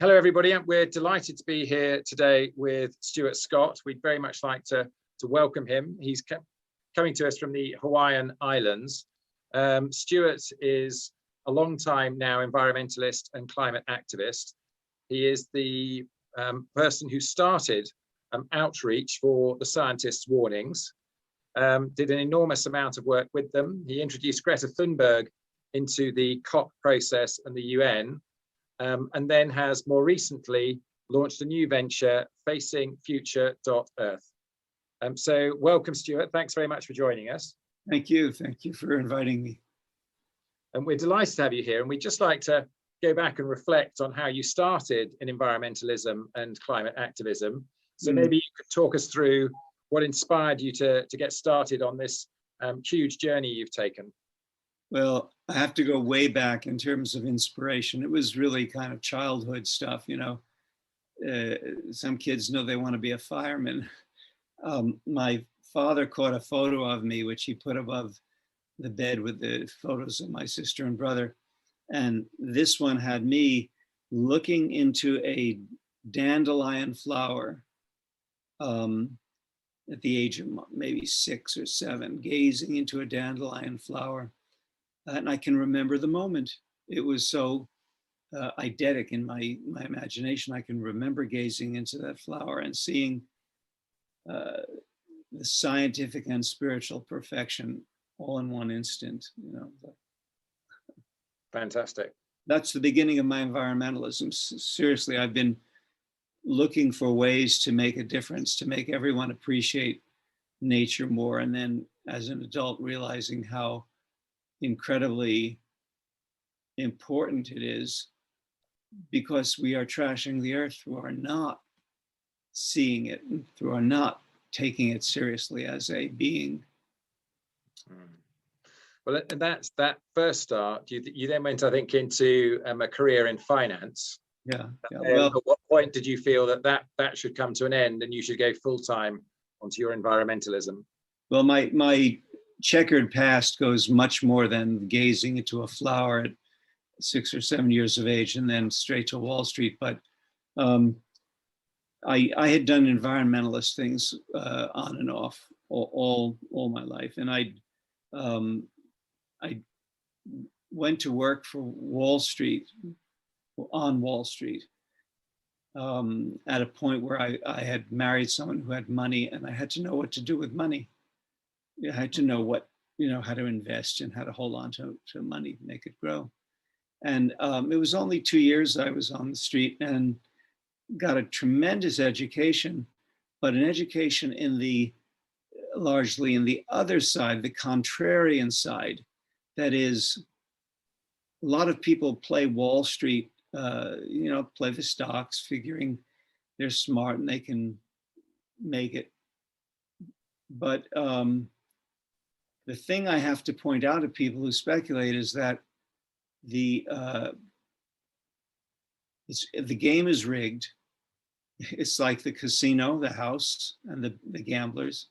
Hello, everybody. We're delighted to be here today with Stuart Scott. We'd very much like to welcome him. He's coming to us from the Hawaiian Islands. Stuart is a long time now environmentalist and climate activist. He is the person who started outreach for the scientists' warnings, did an enormous amount of work with them. He introduced Greta Thunberg into the COP process and the UN, and then has more recently launched a new venture, facingfuture.earth. So welcome, Stuart. Thanks very much for joining us. Thank you. Thank you for inviting me. And we're delighted to have you here. And we'd just like to go back and reflect on how you started in environmentalism and climate activism. So maybe you could talk us through what inspired you to get started on this huge journey you've taken. Well, I have to go way back in terms of inspiration. It was really kind of childhood stuff, you know. Some kids know they want to be a fireman. My father caught a photo of me, which he put above the bed with the photos of my sister and brother. And this one had me looking into a dandelion flower at the age of maybe 6 or 7, gazing into a dandelion flower. And I can remember the moment. It was so eidetic in my imagination. I can remember gazing into that flower and seeing the scientific and spiritual perfection all in one instant. You know. Fantastic. That's the beginning of my environmentalism. Seriously, I've been looking for ways to make a difference, to make everyone appreciate nature more. And then as an adult, realizing how incredibly important it is, because we are trashing the earth through our not seeing it, through our not taking it seriously as a being. Well, and that's that first start. You then went, I think, into a career in finance. Yeah. Well, at what point did you feel that should come to an end and you should go full-time onto your environmentalism? Well, my checkered past goes much more than gazing into a flower at 6 or 7 years of age and then straight to Wall Street. But I had done environmentalist things on and off all my life, and I went to work for Wall Street, on Wall Street, at a point where I had married someone who had money, and I had to know what to do with money. I had to know what, how to invest and how to hold on to money, make it grow. And it was only 2 years I was on the street and got a tremendous education, but an education largely in the other side, the contrarian side. That is, a lot of people play Wall Street, play the stocks, figuring they're smart and they can make it. But the thing I have to point out to people who speculate is that the game is rigged. It's like the casino, the house, and the gamblers.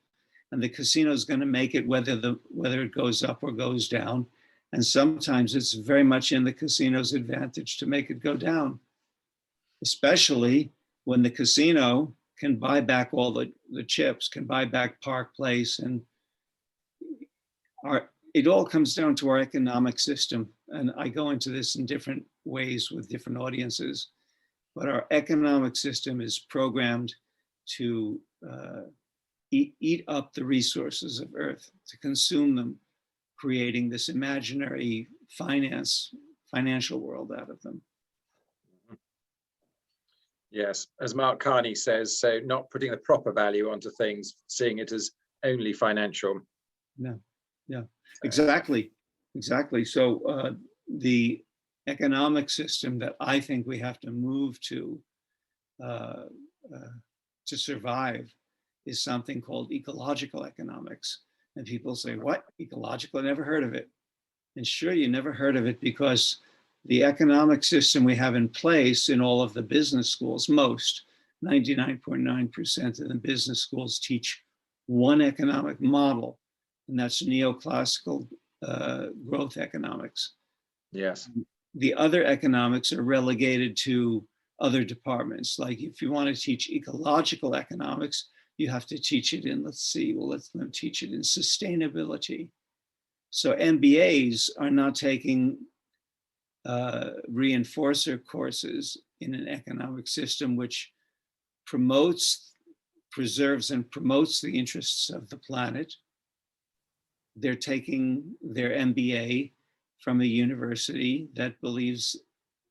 And the casino is going to make it whether it goes up or goes down. And sometimes it's very much in the casino's advantage to make it go down, especially when the casino can buy back all the chips, can buy back Park Place. And it all comes down to our economic system. And I go into this in different ways with different audiences. But our economic system is programmed to eat up the resources of Earth, to consume them, creating this imaginary financial world out of them. Yes, as Mark Carney says, so not putting the proper value onto things, seeing it as only financial. Yeah, exactly. So the economic system that I think we have to move to survive is something called ecological economics. And people say, what? Ecological? I never heard of it. And sure, you never heard of it because the economic system we have in place in all of the business schools, 99.9% of the business schools teach one economic model, and that's neoclassical growth economics. Yes. The other economics are relegated to other departments. Like if you want to teach ecological economics, you have to teach it in, let's them teach it in sustainability. So MBAs are not taking reinforcer courses in an economic system which preserves and promotes the interests of the planet. They're taking their MBA from a university that believes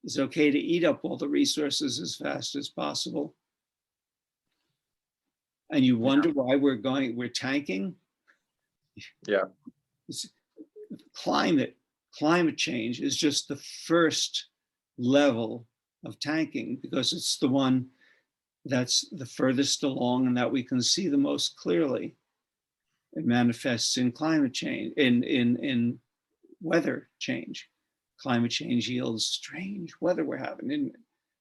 it's okay to eat up all the resources as fast as possible. And you wonder why we're tanking. Yeah. Climate change is just the first level of tanking, because it's the one that's the furthest along and that we can see the most clearly. It manifests in climate change, in weather change. Climate change yields strange weather we're having, in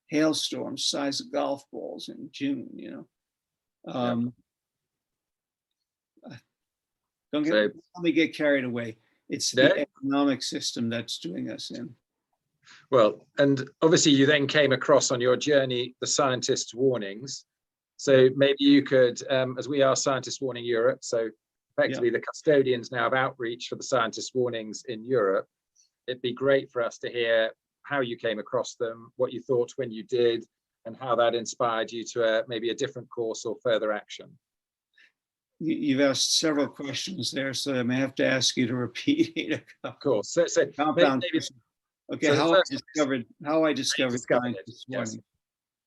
hailstorms size of golf balls in June, you know. Don't let me get carried away. It's the economic system that's doing us in. Well, and obviously you then came across on your journey the scientists' warnings. So maybe you could, as we are Scientists Warning Europe, so effectively the custodians now of outreach for the scientists' warnings in Europe, it'd be great for us to hear how you came across them, what you thought when you did, and how that inspired you to maybe a different course or further action. You've asked several questions there, so I may have to ask you to repeat it. Of course. So compound. Maybe, okay, so how I discovered scientists' warning. Yes.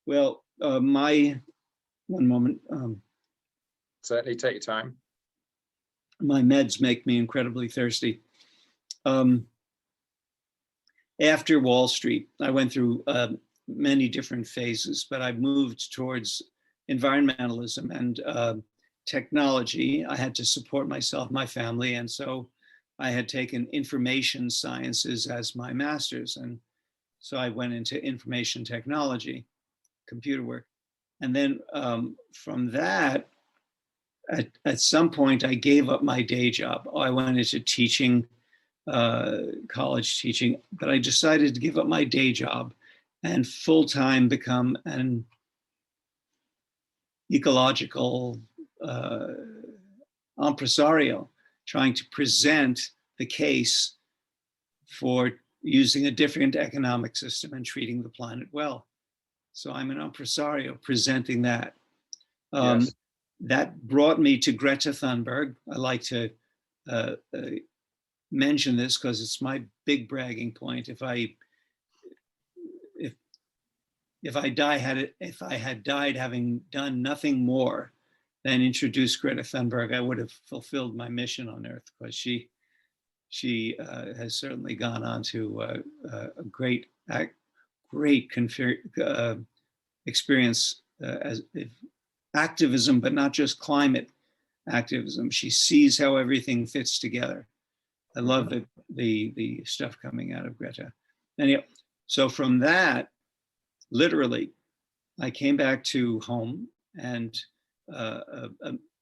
Well, one moment. Certainly, take your time. My meds make me incredibly thirsty. After Wall Street, I went through many different phases, but I moved towards environmentalism and technology. I had to support myself, my family, and so I had taken information sciences as my master's, and so I went into information technology, computer work. And then from that, at some point, I gave up my day job. I went into teaching, college teaching, but I decided to give up my day job and full-time become an ecological impresario, trying to present the case for using a different economic system and treating the planet well. So I'm an impresario presenting that. Yes. That brought me to Greta Thunberg. I like to mention this because it's my big bragging point. If I had died having done nothing more than introduce Greta Thunberg, I would have fulfilled my mission on Earth, because she has certainly gone on to a great experience as activism, but not just climate activism. She sees how everything fits together. I love the stuff coming out of Greta. Anyway, so from that, literally, I came back to home, and a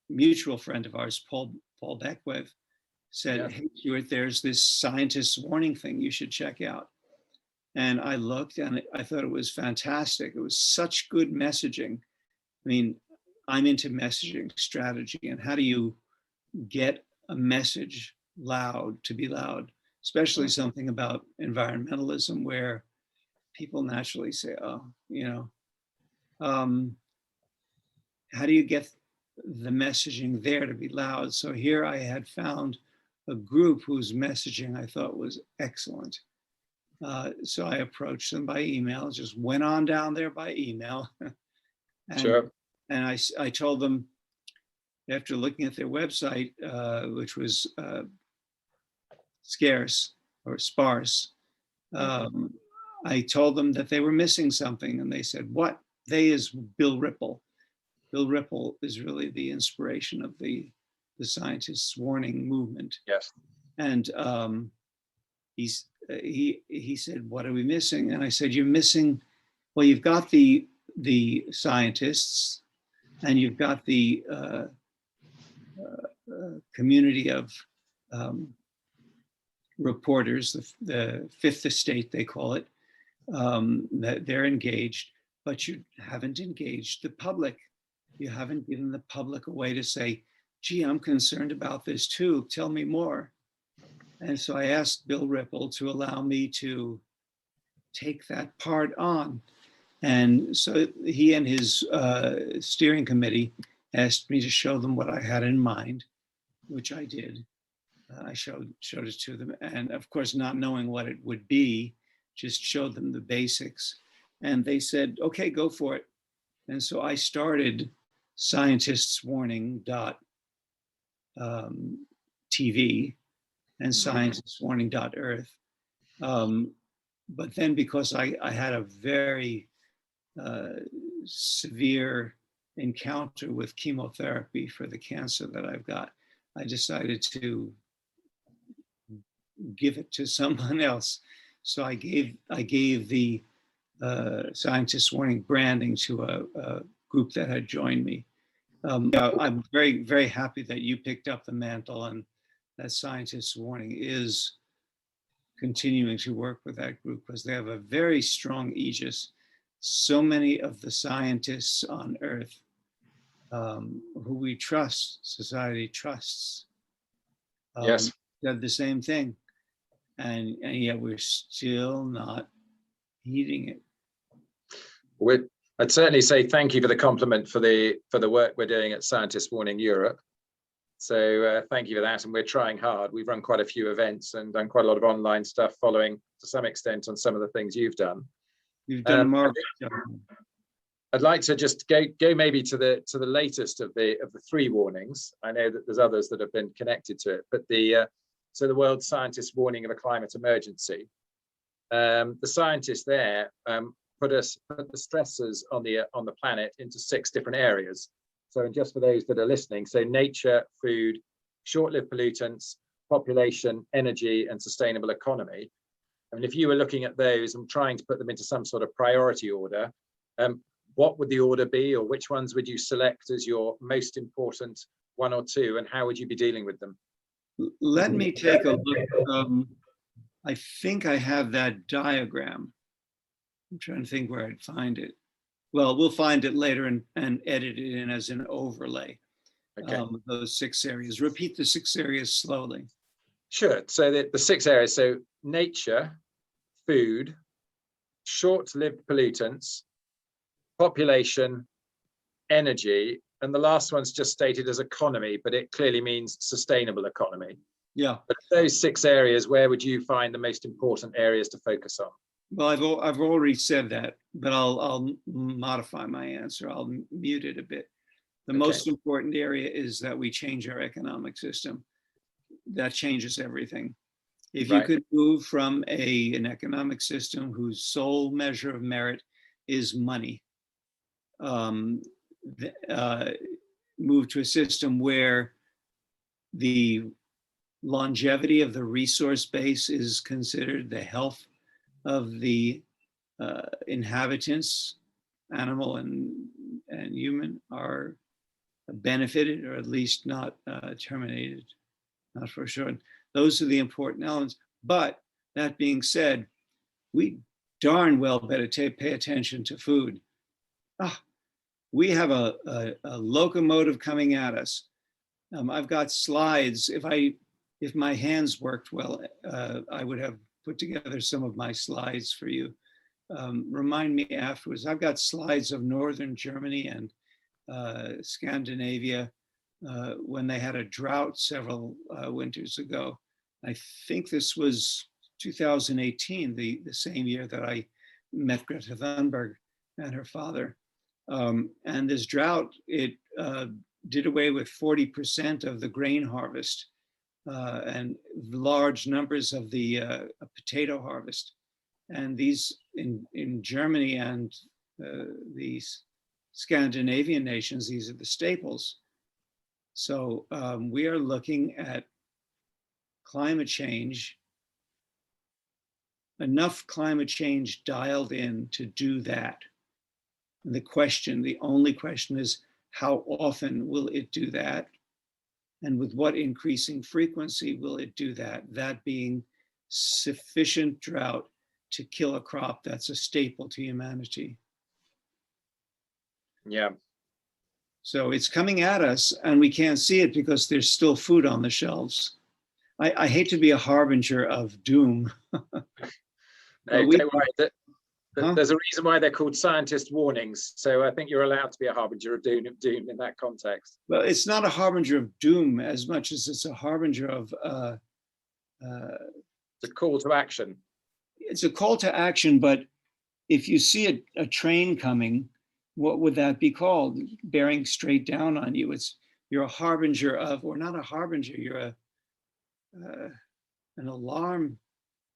mutual friend of ours, Paul Beckwith, said, "Hey, Stuart, there's this scientists' warning thing you should check out." And I looked, and I thought it was fantastic. It was such good messaging. I mean, I'm into messaging strategy, and how do you get a message to be loud, especially something about environmentalism, where people naturally say, "Oh, you know," how do you get the messaging there to be loud? So here I had found a group whose messaging I thought was excellent. So I approached them by email, just went on down there by email. Sure. And I told them, after looking at their website, which was scarce or sparse, I told them that they were missing something, and they said, "What?" They is Bill Ripple. Bill Ripple is really the inspiration of the scientists' warning movement. Yes. And he said, "What are we missing?" And I said, "You're missing, well, you've got the scientists, and you've got the community of reporters, the fifth estate, they call it, that they're engaged. but you haven't engaged the public. You haven't given the public a way to say, gee, I'm concerned about this too, tell me more. And so I asked Bill Ripple to allow me to take that part on. And so he and his steering committee asked me to show them what I had in mind, which I did. I showed it to them. And of course, not knowing what it would be, just showed them the basics. And they said, okay, go for it. And so I started scientistswarning.tv and scientistswarning.earth. But then because I had a very severe encounter with chemotherapy for the cancer that I've got, I decided to give it to someone else. So I gave the Scientist Warning branding to a group that had joined me. I'm very, very happy that you picked up the mantle and that Scientist Warning is continuing to work with that group because they have a very strong aegis. So many of the scientists on Earth who we trust, society trusts, Yes. have the same thing. And yet we're still not heeding it. I'd certainly say thank you for the compliment for the work we're doing at Scientist Warning Europe. So thank you for that. And we're trying hard. We've run quite a few events and done quite a lot of online stuff following to some extent on some of the things you've done. You've done more. I'd like to just go maybe to the latest of the three warnings. I know that there's others that have been connected to it, but so the world scientists warning of a climate emergency. The scientists there put the stresses on the planet into 6 different areas. So, and just for those that are listening, so nature, food, short-lived pollutants, population, energy, and sustainable economy. I mean, if you were looking at those and trying to put them into some sort of priority order, what would the order be, or which ones would you select as your most important 1 or 2, and how would you be dealing with them? Let me take a look. I think I have that diagram. I'm trying to think where I'd find it. Well, we'll find it later and edit it in as an overlay. Okay. Those 6 areas. Repeat the 6 areas slowly. Sure. So the 6 areas, so nature, food, short-lived pollutants, population, energy, and the last one's just stated as economy, but it clearly means sustainable economy. Yeah. But those 6 areas, where would you find the most important areas to focus on? Well, I've already said that, but I'll modify my answer. I'll mute it a bit. The most important area is that we change our economic system. That changes everything. If you could move from an economic system whose sole measure of merit is money, move to a system where the longevity of the resource base is considered, the health of the inhabitants, animal and human, are benefited or at least not terminated, not for sure. Those are the important elements. But that being said, we darn well better pay attention to food. We have a locomotive coming at us. I've got slides. If my hands worked well, I would have put together some of my slides for you. Remind me afterwards. I've got slides of northern Germany and Scandinavia when they had a drought several winters ago. I think this was 2018, the same year that I met Greta Thunberg and her father. And this drought, it did away with 40% of the grain harvest and large numbers of the potato harvest. And these in Germany and these Scandinavian nations, these are the staples. So we are looking at climate change, enough climate change dialed in to do that. And the only question is, how often will it do that? And with what increasing frequency will it do that? That being sufficient drought to kill a crop that's a staple to humanity. Yeah. So it's coming at us and we can't see it because there's still food on the shelves. I hate to be a harbinger of doom. No, don't worry. There's a reason why they're called scientist warnings. So I think you're allowed to be a harbinger of doom in that context. Well, it's not a harbinger of doom as much as it's a harbinger of it's a call to action. It's a call to action, but if you see a train coming, what would that be called? Bearing straight down on you. You're a harbinger of, or not a harbinger, you're an alarm.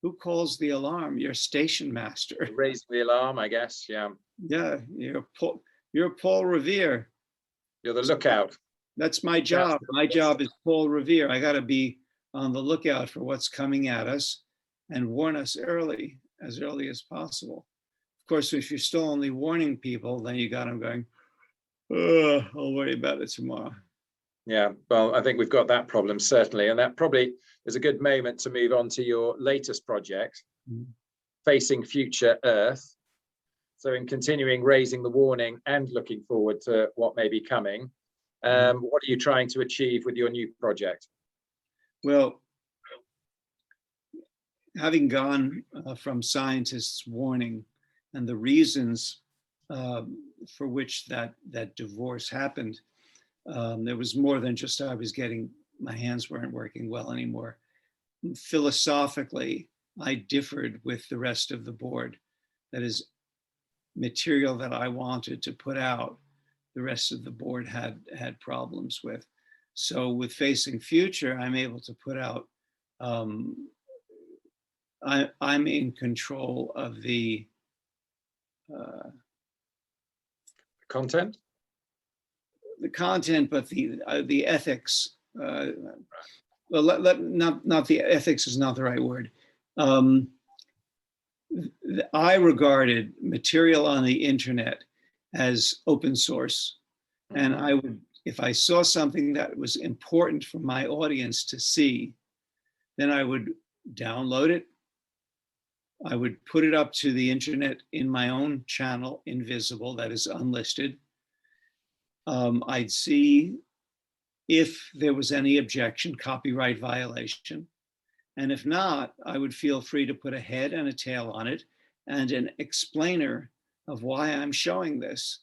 Who calls the alarm? You're station master. Raise the alarm, I guess. Yeah. Yeah, you're Paul Revere. You're the lookout. That's my job. My job is Paul Revere. I got to be on the lookout for what's coming at us and warn us as early as possible. Of course, if you're still only warning people, then you got them going, oh, I'll worry about it tomorrow. Yeah, well, I think we've got that problem, certainly. And that probably is a good moment to move on to your latest project, Facing Future Earth. So in continuing raising the warning and looking forward to what may be coming, what are you trying to achieve with your new project? Well, having gone from scientists' warning and the reasons for which that divorce happened, there was more than just my hands weren't working well anymore. Philosophically, I differed with the rest of the board. That is, material that I wanted to put out, the rest of the board had problems with. So with Facing Future, I'm able to put out, I'm in control of the content? The content, but the ethics. Well, not the ethics is not the right word. I regarded material on the internet as open source, and I would, if I saw something that was important for my audience to see, then I would download it. I would put it up to the internet in my own channel, Invisible, that is unlisted. I'd see if there was any objection, copyright violation. And if not, I would feel free to put a head and a tail on it and an explainer of why I'm showing this,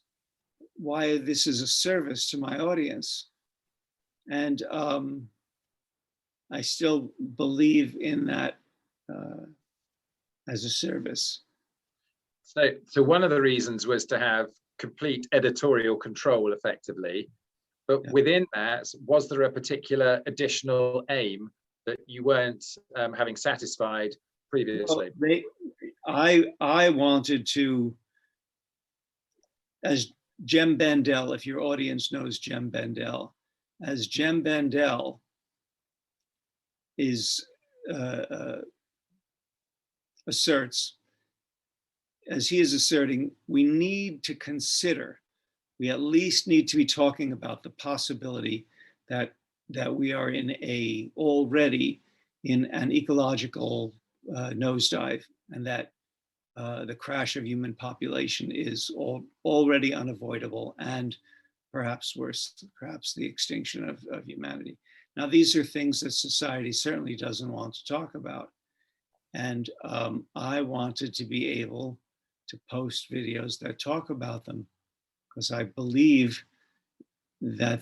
why this is a service to my audience. And I still believe in that as a service. So one of the reasons was to have complete editorial control effectively, but within that, was there a particular additional aim that you weren't having satisfied previously? Well, I wanted to, as Jem Bendell, if your audience knows Jem Bendell, as Jem Bendell asserts, as he is asserting, we need to consider, we at least need to be talking about the possibility that we are already in an ecological nosedive, and that the crash of human population is already unavoidable, and perhaps worse, perhaps the extinction of humanity. Now, these are things that society certainly doesn't want to talk about. And I wanted to be able to post videos that talk about them, because I believe that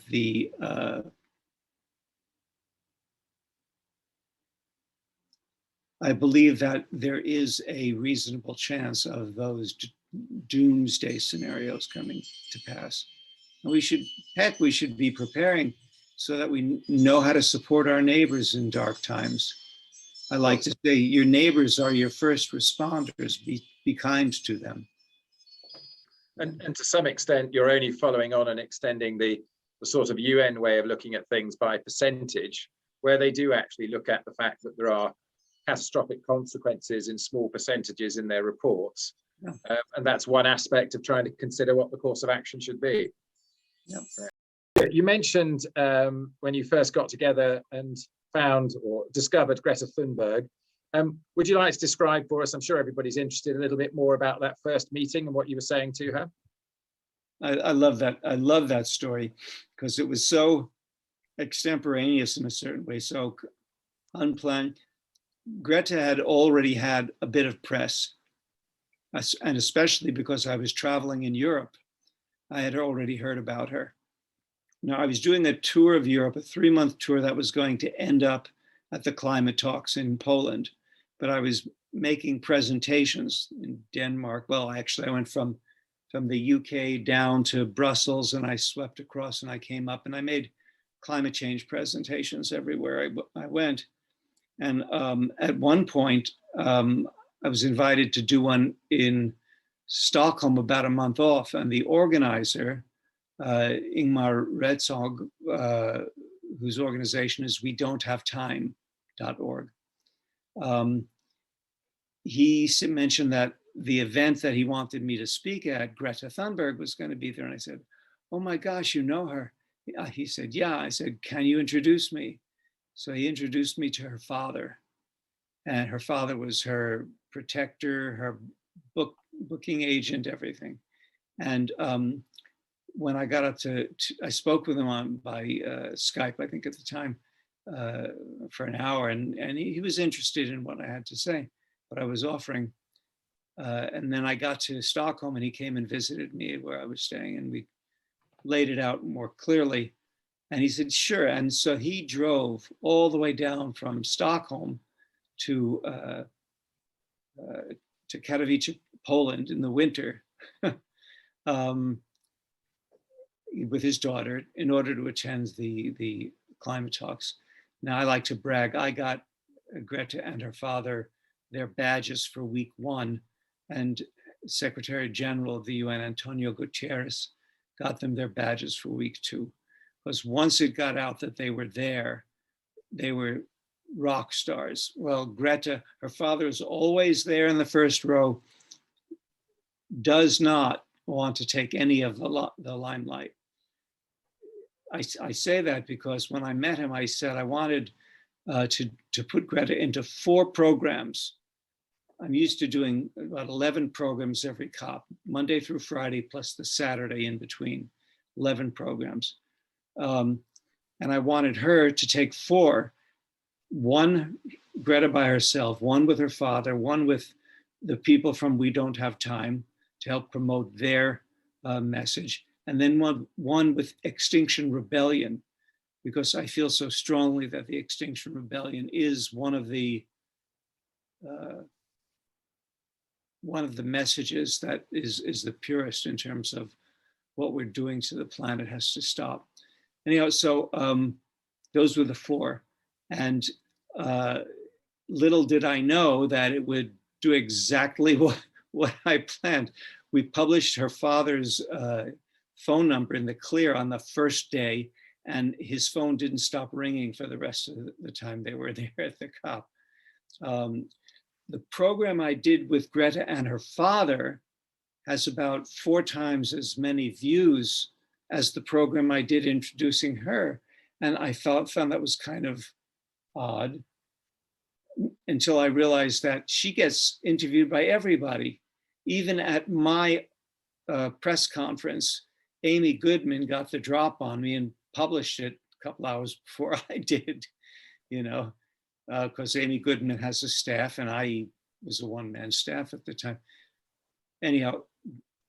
there is a reasonable chance of those doomsday scenarios coming to pass. And we should be preparing so that we know how to support our neighbors in dark times. I like to say your neighbors are your first responders. Be kind to them. And to some extent, you're only following on and extending the sort of UN way of looking at things by percentage, where they do actually look at the fact that there are catastrophic consequences in small percentages in their reports. Yeah. And that's one aspect of trying to consider what the course of action should be. Yeah. You mentioned when you first got together and found or discovered Greta Thunberg. Would you like to describe for us, I'm sure everybody's interested, a little bit more about that first meeting and what you were saying to her? I love that. I love that story because it was so extemporaneous in a certain way, so unplanned. Greta had already had a bit of press, and especially because I was traveling in Europe, I had already heard about her. Now, I was doing a tour of Europe, a 3-month tour that was going to end up at the climate talks in Poland, but I was making presentations in Denmark. Well, actually, I went from the UK down to Brussels, and I swept across, and I came up, and I made climate change presentations everywhere I went. And at one point, I was invited to do one in Stockholm about a month off, and the organizer, Ingmar Redzog, whose organization is WeDon'tHaveTime.org, he mentioned that the event that he wanted me to speak at, Greta Thunberg, was going to be there. And I said, "Oh my gosh, you know her?" He said, "Yeah." I said, "Can you introduce me?" So he introduced me to her father. And her father was her protector, her booking agent, everything. And when I got up I spoke with him by Skype, I think at the time, for an hour, and he was interested in what I had to say, what I was offering. And then I got to Stockholm, and he came and visited me where I was staying, and we laid it out more clearly. And he said, "Sure." And so he drove all the way down from Stockholm to Katowice, Poland in the winter with his daughter in order to attend the climate talks. Now, I like to brag. I got Greta and her father their badges for week 1, and Secretary General of the UN, Antonio Guterres, got them their badges for week 2. Because once it got out that they were there, they were rock stars. Well, Greta, her father is always there in the first row, does not want to take any of the limelight. I say that because when I met him, I said I wanted to put Greta into 4 programs. I'm used to doing about 11 programs every COP, Monday through Friday, plus the Saturday in between, 11 programs. And I wanted her to take 4, 1 Greta by herself, 1 with her father, 1 with the people from We Don't Have Time to help promote their message, and then one with Extinction Rebellion, because I feel so strongly that the Extinction Rebellion is one of the messages that is the purest in terms of what we're doing to the planet has to stop. Anyhow, so those were the 4. And little did I know that it would do exactly what I planned. We published her father's phone number in the Clear on the first day, and his phone didn't stop ringing for the rest of the time they were there at the COP. The program I did with Greta and her father has about 4 times as many views as the program I did introducing her. And I found that was kind of odd until I realized that she gets interviewed by everybody. Even at my press conference, Amy Goodman got the drop on me and published it a couple hours before I did, because Amy Goodman has a staff and I was a one-man staff at the time. Anyhow,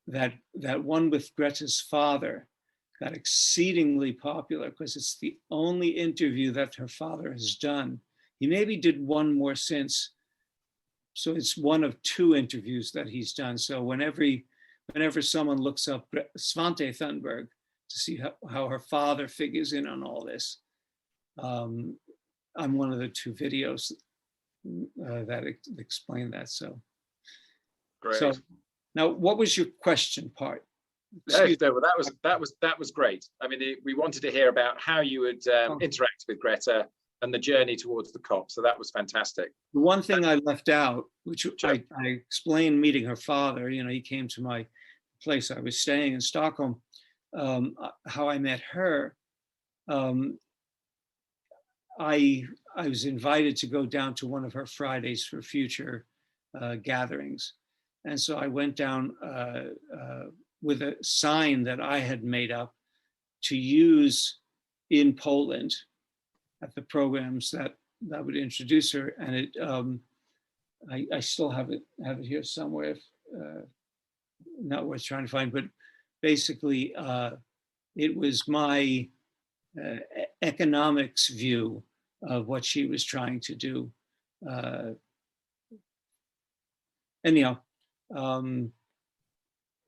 that one with Greta's father got exceedingly popular because it's the only interview that her father has done. He maybe did 1 more since. So it's 1 of 2 interviews that he's done. So whenever someone looks up Svante Thunberg to see how her father figures in on all this, I'm one of the 2 videos that explain that. So, Great. So now, what was your question part? Well, that was great. I mean, we wanted to hear about how you would interact with Greta and the journey towards the COP. So that was fantastic. The one thing I left out, which I explained meeting her father, he came to my place. I was staying in Stockholm, how I met her. I was invited to go down to one of her Fridays for Future gatherings. And so I went down with a sign that I had made up to use in Poland at the programs that would introduce her. And it, I still have it here somewhere, if, not worth trying to find, but basically it was my economics view of what she was trying to do. Anyhow,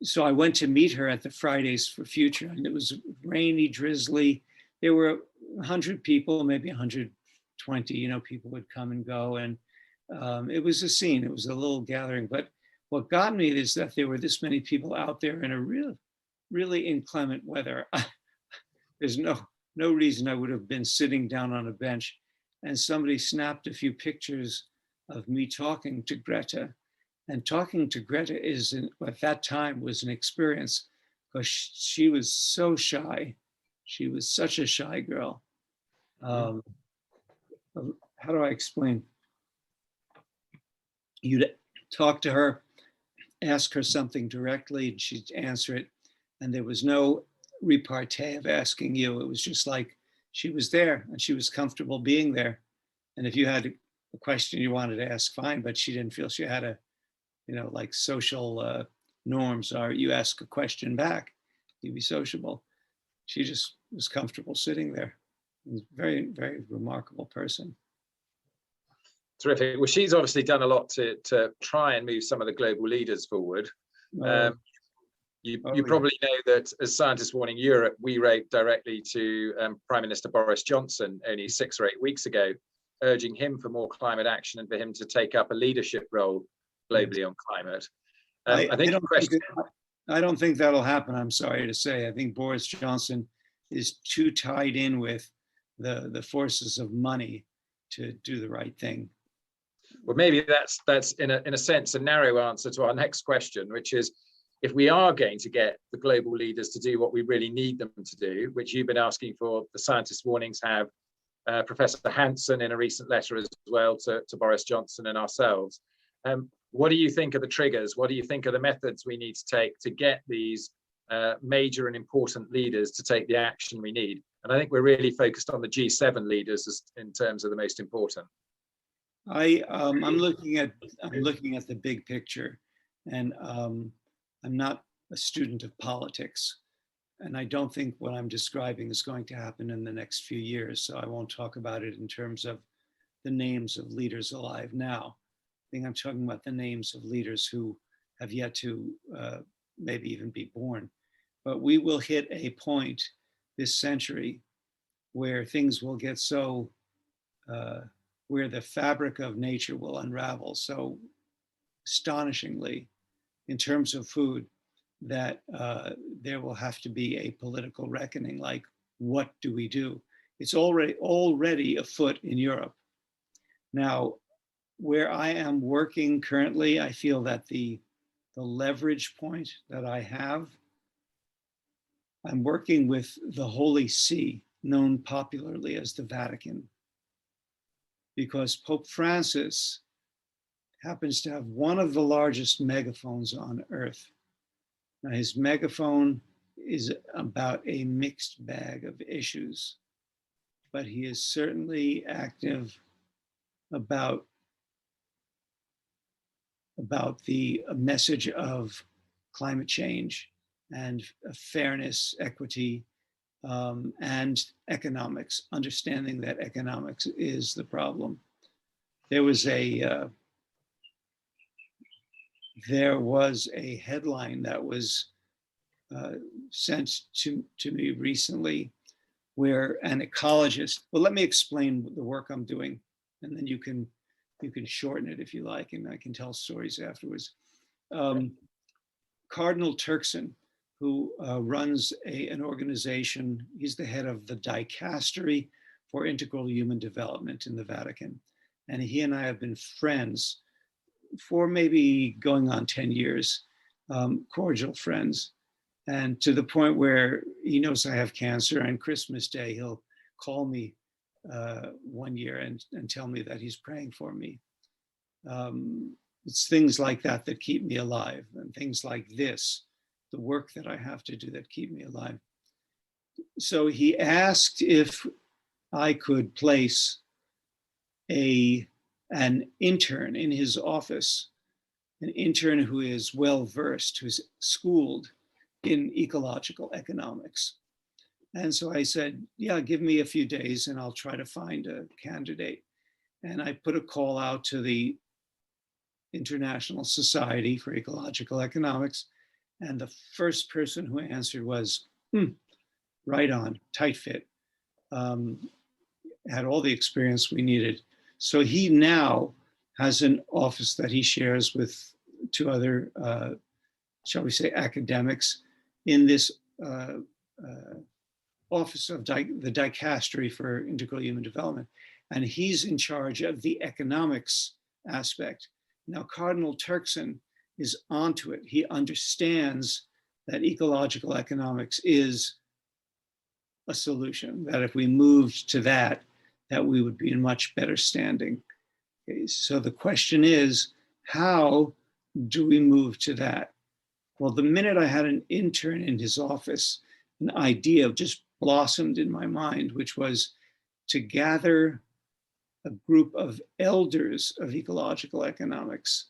so I went to meet her at the Fridays for Future, and it was rainy, drizzly. There were 100 people, maybe 120, you know, people would come and go. And it was a scene, it was a little gathering. But what got me is that there were this many people out there in a really inclement weather. There's no reason I would have been sitting down on a bench. And somebody snapped a few pictures of me talking to Greta. And talking to Greta at that time was an experience, because she was so shy. She was such a shy girl. How do I explain? You'd talk to her, ask her something directly, and she'd answer it. And there was no repartee of asking you. It was just like she was there and she was comfortable being there. And if you had a question you wanted to ask, fine, but she didn't feel she had a, you know, like social norms are, you ask a question back, you be sociable. She just was comfortable sitting there. Very, very remarkable person. Terrific. Well, she's obviously done a lot to try and move some of the global leaders forward. You probably know that as Scientists Warning Europe, we wrote directly to Prime Minister Boris Johnson only 6 or 8 weeks ago, urging him for more climate action and for him to take up a leadership role globally on climate. I don't think that'll happen, I'm sorry to say. I think Boris Johnson is too tied in with the forces of money to do the right thing. Well, maybe that's in a sense a narrow answer to our next question, which is, if we are going to get the global leaders to do what we really need them to do, which you've been asking for, the Scientist Warnings have, Professor Hansen in a recent letter as well to Boris Johnson and ourselves. What do you think are the triggers? What do you think are the methods we need to take to get these major and important leaders to take the action we need? And I think we're really focused on the G7 leaders in terms of the most important. I'm looking at the big picture, and I'm not a student of politics, and I don't think what I'm describing is going to happen in the next few years. So I won't talk about it in terms of the names of leaders alive now. I think I'm talking about the names of leaders who have yet to maybe even be born. But we will hit a point this century where things will get so, where the fabric of nature will unravel so astonishingly in terms of food, that there will have to be a political reckoning, like, what do we do? It's already afoot in Europe. Now, where I am working currently, I feel that the leverage point that I have, I'm working with the Holy See, known popularly as the Vatican, because Pope Francis happens to have one of the largest megaphones on earth. Now, his megaphone is about a mixed bag of issues, but he is certainly active about the message of climate change and fairness, equity, and economics, understanding that economics is the problem. There was a headline that was sent to me recently, where an ecologist, well, let me explain the work I'm doing, and then you can shorten it if you like, and I can tell stories afterwards. Cardinal Turkson, who runs an organization, he's the head of the Dicastery for Integral Human Development in the Vatican. And he and I have been friends for maybe going on 10 years, cordial friends. And to the point where he knows I have cancer, and Christmas Day, he'll call me one year and tell me that he's praying for me. It's things like that that keep me alive, and things like this, the work that I have to do that keep me alive. So he asked if I could place an intern in his office, an intern who is well-versed, who's schooled in ecological economics. And so I said, yeah, give me a few days and I'll try to find a candidate. And I put a call out to the International Society for Ecological Economics. And the first person who answered was, right on, tight fit. Had all the experience we needed. So he now has an office that he shares with two other, shall we say, academics in this office of the Dicastery for Integral Human Development. And he's in charge of the economics aspect. Now, Cardinal Turkson is onto it. He understands that ecological economics is a solution, that if we moved to that, that we would be in much better standing. Okay, so the question is, how do we move to that? Well, the minute I had an intern in his office, an idea just blossomed in my mind, which was to gather a group of elders of ecological economics.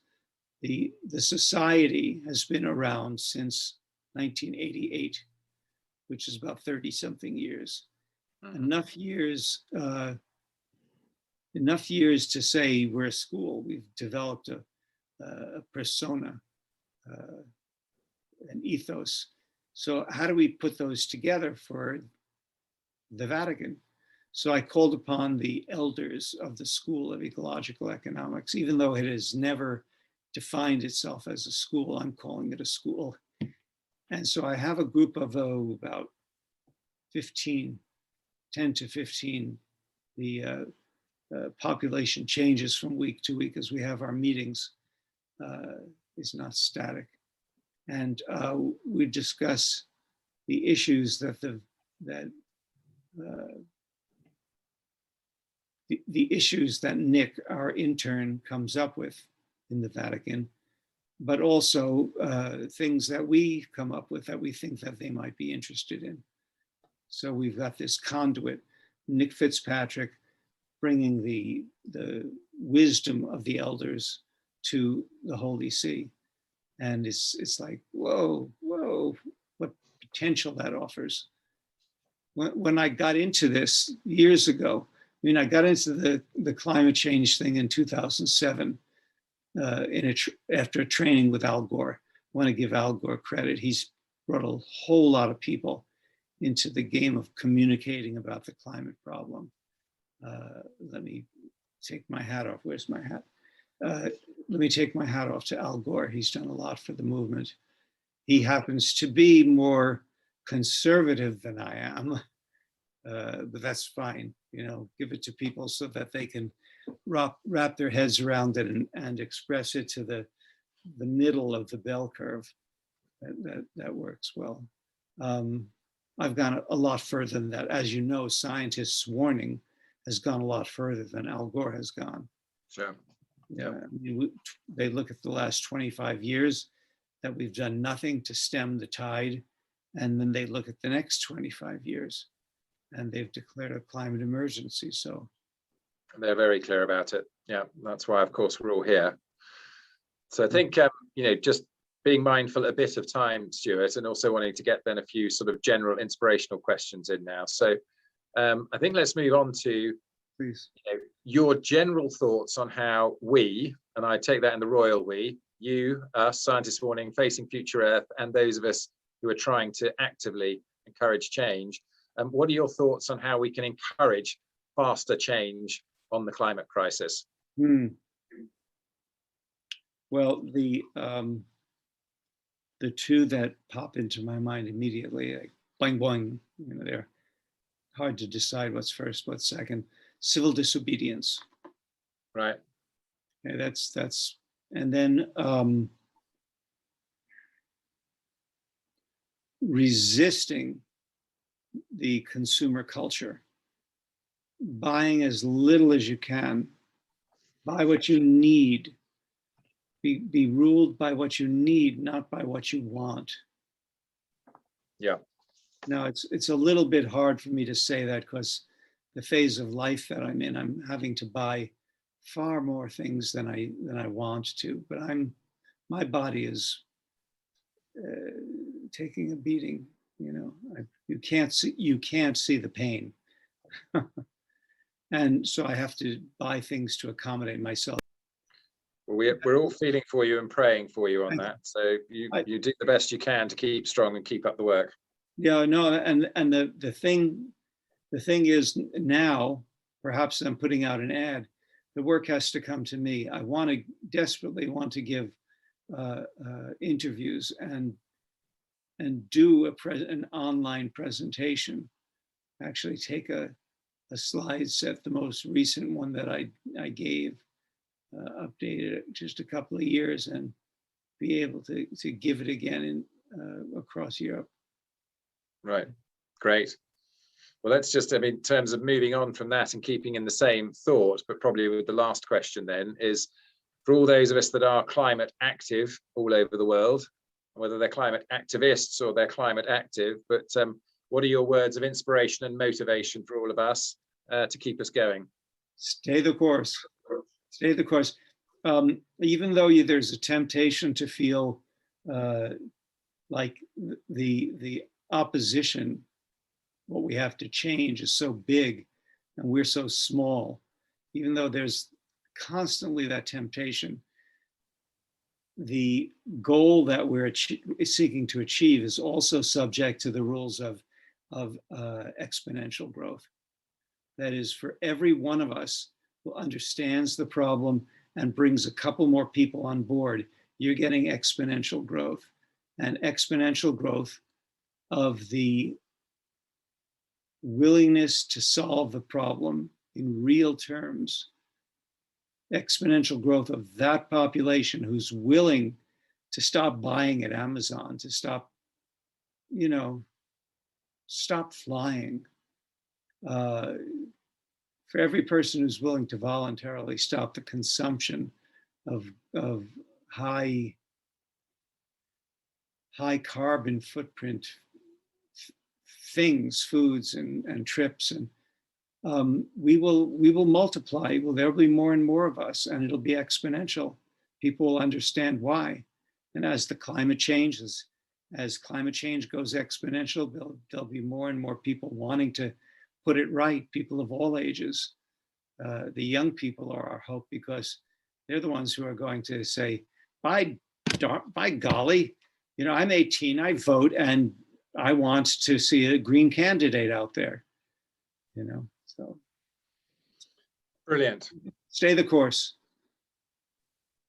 The society has been around since 1988, which is about 30-something years. Enough years to say we're a school. We've developed a persona, an ethos. So how do we put those together for the Vatican? So I called upon the elders of the School of Ecological Economics, even though it has never defined itself as a school. I'm calling it a school. And so I have a group of about 10 to 15. The population changes from week to week as we have our meetings. It's not static. And we discuss the issues that the issues that Nick, our intern, comes up with in the Vatican, but also things that we come up with that we think that they might be interested in. So we've got this conduit, Nick Fitzpatrick, bringing the wisdom of the elders to the Holy See. And it's like, whoa, what potential that offers. When I got into this years ago, I mean, I got into the climate change thing in 2007 after a training with Al Gore. I want to give Al Gore credit. He's brought a whole lot of people into the game of communicating about the climate problem. Let me take my hat off. Where's my hat? Let me take my hat off to Al Gore. He's done a lot for the movement. He happens to be more conservative than I am, but that's fine. You know, give it to people so that they can wrap their heads around it and express it to the middle of the bell curve. That works well. I've gone a lot further than that. As you know, scientists' warning has gone a lot further than Al Gore has gone. Sure. Yeah, I mean, they look at the last 25 years that we've done nothing to stem the tide, and then they look at the next 25 years, and they've declared a climate emergency. So they're very clear about it. Yeah, that's why, of course, we're all here. So I think just being mindful a bit of time, Stuart, and also wanting to get then a few sort of general inspirational questions in now. So I think let's move on to please, your general thoughts on how we, and I take that in the royal we, you, us, Scientists Warning, Facing Future Earth, and those of us who are trying to actively encourage change. What are your thoughts on how we can encourage faster change on the climate crisis? Well, the two that pop into my mind immediately, like boing boing, they're hard to decide what's first, what's second. Civil disobedience. Right. Okay, that's, and then resisting the consumer culture, buying as little as you can, buy what you need, be ruled by what you need, not by what you want. Yeah. Now it's a little bit hard for me to say that because the phase of life that I'm in, I'm having to buy far more things than I want to. But my body is taking a beating. You know, you can't see the pain, and so I have to buy things to accommodate myself. Well, we're all feeling for you and praying for you on that. So you do the best you can to keep strong and keep up the work. Yeah, no, and the thing is now, perhaps I'm putting out an ad. The work has to come to me. I desperately want to give interviews and do an online presentation. Actually, take a slide set, the most recent one that I gave, updated it just a couple of years, and be able to give it again across Europe. Right, great. Well, let's just, in terms of moving on from that and keeping in the same thought, but probably with the last question then, is for all those of us that are climate active all over the world, whether they're climate activists or they're climate active, but what are your words of inspiration and motivation for all of us to keep us going? Stay the course. Stay the course. Even though there's a temptation to feel like the opposition, what we have to change, is so big and we're so small, even though there's constantly that temptation, the goal that we're seeking to achieve is also subject to the rules of exponential growth. That is, for every one of us who understands the problem and brings a couple more people on board, you're getting exponential growth. And exponential growth of the willingness to solve the problem in real terms, exponential growth of that population who's willing to stop buying at Amazon, to stop flying. For every person who's willing to voluntarily stop the consumption of high carbon footprint things, foods and trips, and we will multiply. Well, there'll be more and more of us, and it'll be exponential. People will understand why. And as climate change goes exponential, there'll be more and more people wanting to put it right. People of all ages. The young people are our hope, because they're the ones who are going to say, by golly, I'm 18, I vote, and I want to see a green candidate out there, so. Brilliant. Stay the course.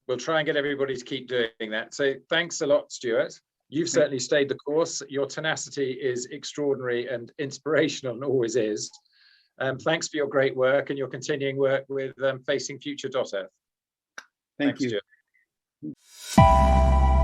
We'll try and get everybody to keep doing that. So thanks a lot, Stuart. You've certainly stayed the course. Your tenacity is extraordinary and inspirational, and always is. Thanks for your great work and your continuing work with Facing Future.Earth. Thank you. Stuart.